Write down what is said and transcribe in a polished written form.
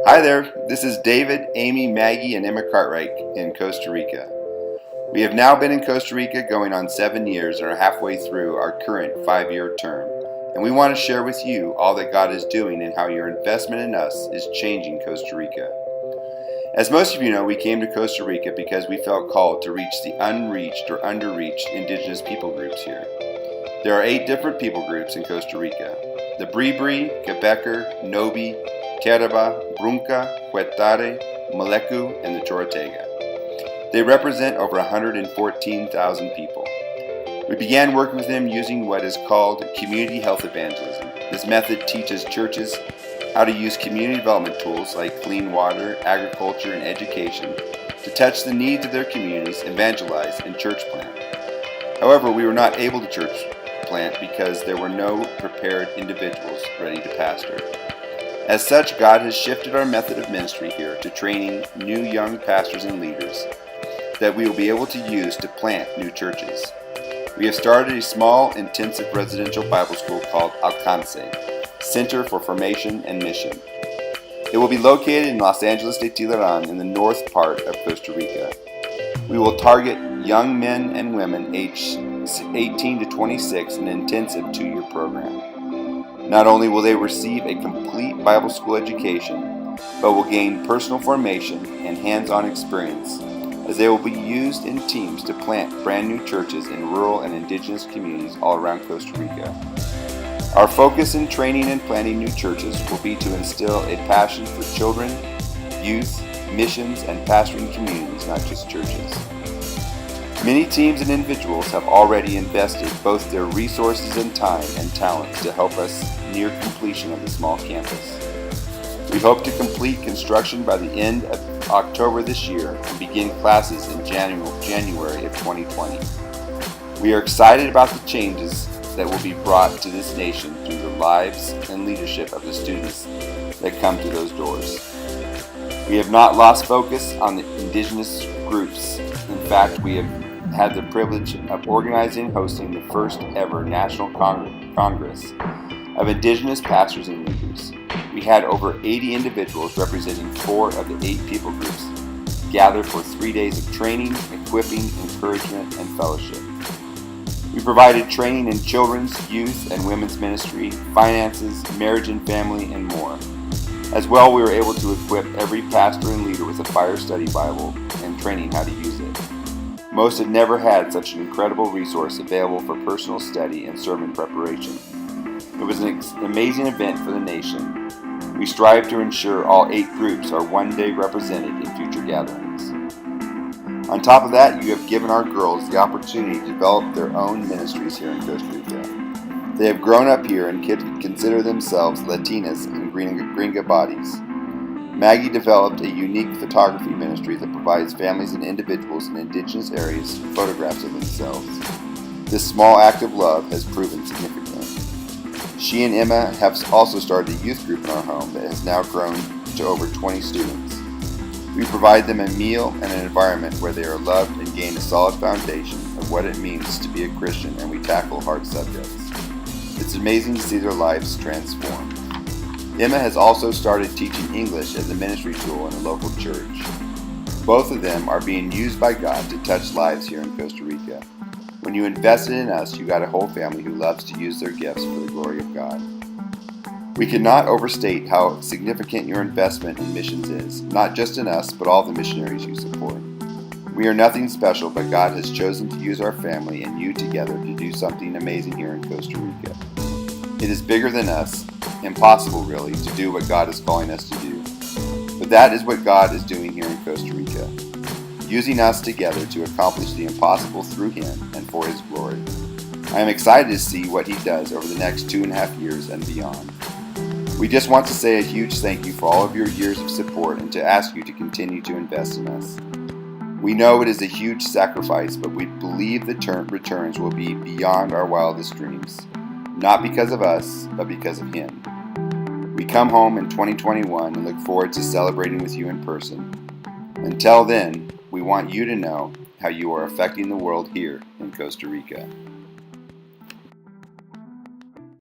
Hi there, this is David, Amy, Maggie, and Emma Cartwright in Costa Rica. We have now been in Costa Rica going on 7 years and are halfway through our current 5-year term. And we want to share with you all that God is doing and how your investment in us is changing Costa Rica. As most of you know, we came to Costa Rica because we felt called to reach the unreached or underreached indigenous people groups here. There are 8 different people groups in Costa Rica: the Bribri, Quebecer, Nobi, Teraba, Brunca, Huetare, Maleku, and the Chorotega. They represent over 114,000 people. We began working with them using what is called community health evangelism. This method teaches churches how to use community development tools like clean water, agriculture, and education to touch the needs of their communities, evangelize, and church plant. However, we were not able to church plant because there were no prepared individuals ready to pastor. As such, God has shifted our method of ministry here to training new young pastors and leaders that we will be able to use to plant new churches. We have started a small, intensive residential Bible school called Alcance, Center for Formation and Mission. It will be located in Los Angeles de Tiburon in the north part of Costa Rica. We will target young men and women aged 18 to 26 in an intensive 2-year program. Not only will they receive a complete Bible school education, but will gain personal formation and hands-on experience, as they will be used in teams to plant brand new churches in rural and indigenous communities all around Costa Rica. Our focus in training and planting new churches will be to instill a passion for children, youth, missions, and pastoring communities, not just churches. Many teams and individuals have already invested both their resources and time and talents to help us near completion of the small campus. We hope to complete construction by the end of October this year and begin classes in January of 2020. We are excited about the changes that will be brought to this nation through the lives and leadership of the students that come through those doors. We have not lost focus on the indigenous groups. In fact, we have had the privilege of organizing and hosting the first ever National Congress of Indigenous Pastors and Leaders. We had over 80 individuals representing 4 of the 8 people groups gather for 3 days of training, equipping, encouragement, and fellowship. We provided training in children's, youth, and women's ministry, finances, marriage and family, and more. As well, we were able to equip every pastor and leader with a fire study Bible and training how to use it. Most had never had such an incredible resource available for personal study and sermon preparation. It was an amazing event for the nation. We strive to ensure all 8 groups are one day represented in future gatherings. On top of that, you have given our girls the opportunity to develop their own ministries here in Costa Rica. They have grown up here and consider themselves Latinas in Gringa bodies. Maggie developed a unique photography ministry that provides families and individuals in indigenous areas photographs of themselves. This small act of love has proven significant. She and Emma have also started a youth group in our home that has now grown to over 20 students. We provide them a meal and an environment where they are loved and gain a solid foundation of what it means to be a Christian, and we tackle hard subjects. It's amazing to see their lives transform. Emma has also started teaching English as a ministry tool in a local church. Both of them are being used by God to touch lives here in Costa Rica. When you invested in us, you got a whole family who loves to use their gifts for the glory of God. We cannot overstate how significant your investment in missions is, not just in us, but all the missionaries you support. We are nothing special, but God has chosen to use our family and you together to do something amazing here in Costa Rica. It is bigger than us, impossible really, to do what God is calling us to do. But that is what God is doing here in Costa Rica, using us together to accomplish the impossible through Him and for His glory. I am excited to see what He does over the next 2.5 years and beyond. We just want to say a huge thank you for all of your years of support and to ask you to continue to invest in us. We know it is a huge sacrifice, but we believe the returns will be beyond our wildest dreams. Not because of us, but because of Him. We come home in 2021 and look forward to celebrating with you in person. Until then, we want you to know how you are affecting the world here in Costa Rica.